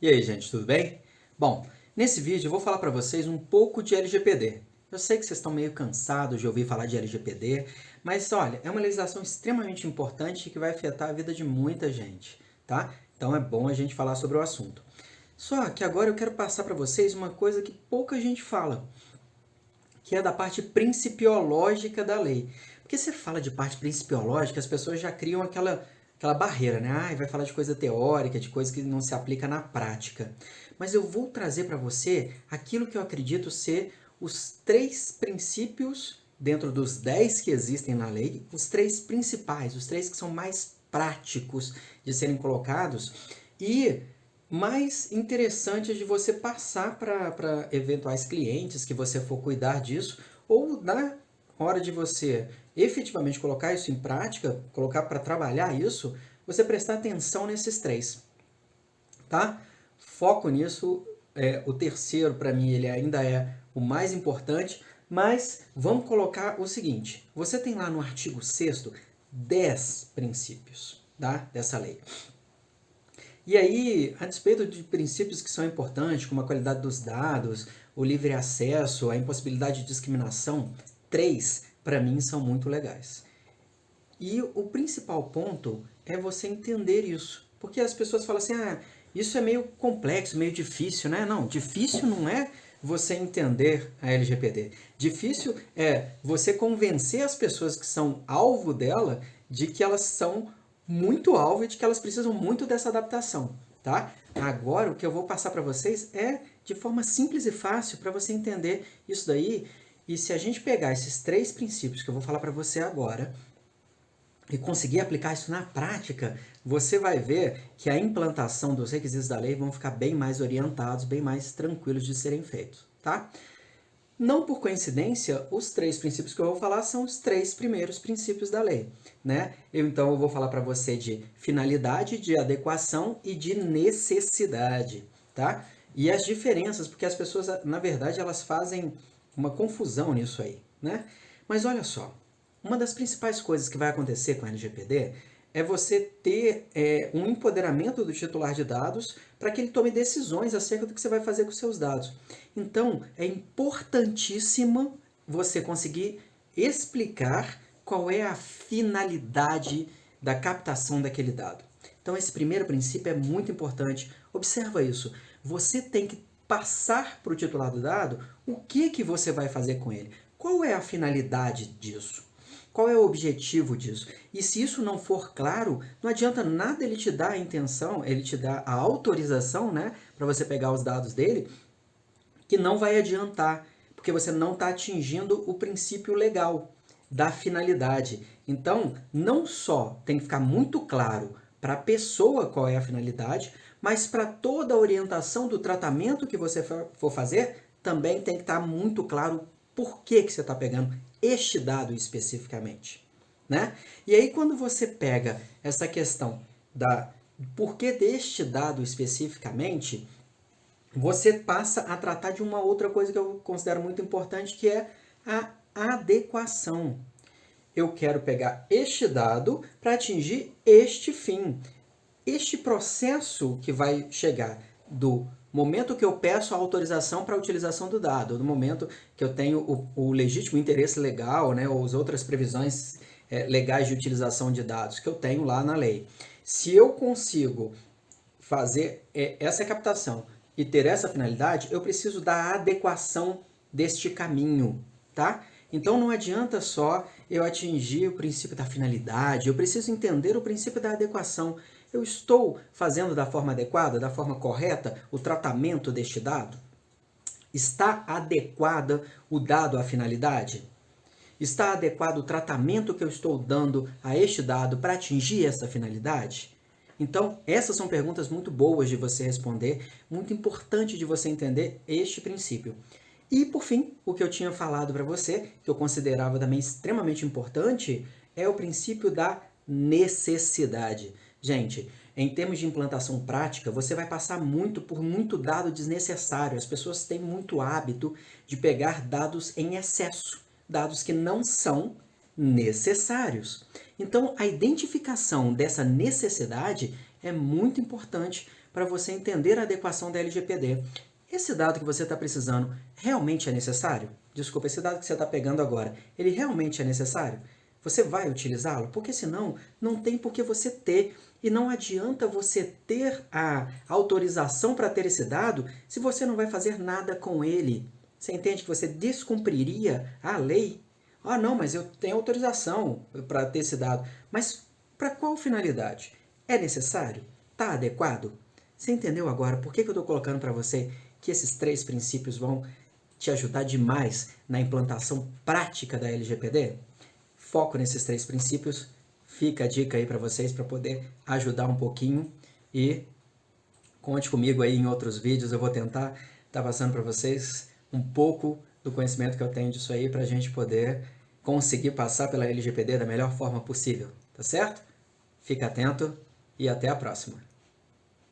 E aí, gente, tudo bem? Bom, nesse vídeo eu vou falar para vocês um pouco de LGPD. Eu sei que vocês estão meio cansados de ouvir falar de LGPD, mas olha, é uma legislação extremamente importante que vai afetar a vida de muita gente, tá? Então é bom a gente falar sobre o assunto. Só que agora eu quero passar para vocês uma coisa que pouca gente fala, que é da parte principiológica da lei. Porque você fala de parte principiológica, as pessoas já criam aquela barreira, né? Ah, vai falar de coisa teórica, de coisa que não se aplica na prática. Mas eu vou trazer para você aquilo que eu acredito ser os 3 princípios, dentro dos 10 que existem na lei, os 3 principais, os 3 que são mais práticos de serem colocados e mais interessantes de você passar para eventuais clientes que você for cuidar disso, ou na hora de você efetivamente colocar isso em prática, colocar para trabalhar isso, você prestar atenção nesses 3, tá? Foco nisso. O terceiro, para mim, ele ainda é o mais importante, mas vamos colocar o seguinte: você tem lá no artigo 6º 10 princípios, tá? Dessa lei. E aí, a despeito de princípios que são importantes, como a qualidade dos dados, o livre acesso, a impossibilidade de discriminação, 3, para mim, são muito legais. E o principal ponto é você entender isso. Porque as pessoas falam assim, isso é meio complexo, meio difícil, né? Não, difícil não é você entender a LGPD. Difícil é você convencer as pessoas que são alvo dela de que elas são muito alvo e de que elas precisam muito dessa adaptação, tá? Agora, o que eu vou passar para vocês é de forma simples e fácil para você entender isso daí. E se a gente pegar esses 3 princípios que eu vou falar para você agora e conseguir aplicar isso na prática, você vai ver que a implantação dos requisitos da lei vão ficar bem mais orientados, bem mais tranquilos de serem feitos, tá? Não por coincidência, os 3 princípios que eu vou falar são os 3 primeiros princípios da lei, né? Então eu vou falar para você de finalidade, de adequação e de necessidade, tá? E as diferenças, porque as pessoas, na verdade, elas fazem uma confusão nisso aí, né? Mas olha só, uma das principais coisas que vai acontecer com a LGPD é você ter um empoderamento do titular de dados para que ele tome decisões acerca do que você vai fazer com os seus dados. Então, é importantíssimo você conseguir explicar qual é a finalidade da captação daquele dado. Então, esse primeiro princípio é muito importante. Observa isso. Você tem que passar para o titular do dado o que você vai fazer com ele. Qual é a finalidade disso? Qual é o objetivo disso? E se isso não for claro, não adianta nada ele te dar a intenção, ele te dar a autorização, né, para você pegar os dados dele, que não vai adiantar, porque você não está atingindo o princípio legal da finalidade. Então, não só tem que ficar muito claro para a pessoa qual é a finalidade, mas para toda a orientação do tratamento que você for fazer, também tem que estar muito claro por que você está pegando este dado especificamente, né? E aí quando você pega essa questão da porquê deste dado especificamente, você passa a tratar de uma outra coisa que eu considero muito importante, que é a adequação. Eu quero pegar este dado para atingir este fim. Este processo que vai chegar do momento que eu peço a autorização para a utilização do dado, do momento que eu tenho o legítimo interesse legal, né, ou as outras previsões legais de utilização de dados que eu tenho lá na lei. Se eu consigo fazer essa captação e ter essa finalidade, eu preciso da adequação deste caminho, tá? Então não adianta só eu atingir o princípio da finalidade, eu preciso entender o princípio da adequação. Eu estou fazendo da forma adequada, da forma correta, o tratamento deste dado? Está adequada o dado à finalidade? Está adequado o tratamento que eu estou dando a este dado para atingir essa finalidade? Então, essas são perguntas muito boas de você responder, muito importante de você entender este princípio. E, por fim, o que eu tinha falado para você, que eu considerava também extremamente importante, é o princípio da necessidade. Gente, em termos de implantação prática, você vai passar por muito dado desnecessário. As pessoas têm muito hábito de pegar dados em excesso, dados que não são necessários. Então, a identificação dessa necessidade é muito importante para você entender a adequação da LGPD. Esse dado que você está precisando realmente é necessário? Desculpa, esse dado que você está pegando agora, ele realmente é necessário? Você vai utilizá-lo? Porque senão, não tem por que você ter. E não adianta você ter a autorização para ter esse dado se você não vai fazer nada com ele. Você entende que você descumpriria a lei? Ah, não, mas eu tenho autorização para ter esse dado. Mas para qual finalidade? É necessário? Está adequado? Você entendeu agora por que eu estou colocando para você que esses 3 princípios vão te ajudar demais na implantação prática da LGPD? Foco nesses 3 princípios. Fica a dica aí para vocês para poder ajudar um pouquinho e conte comigo aí em outros vídeos. Eu vou tentar estar passando para vocês um pouco do conhecimento que eu tenho disso aí para a gente poder conseguir passar pela LGPD da melhor forma possível, tá certo? Fica atento e até a próxima.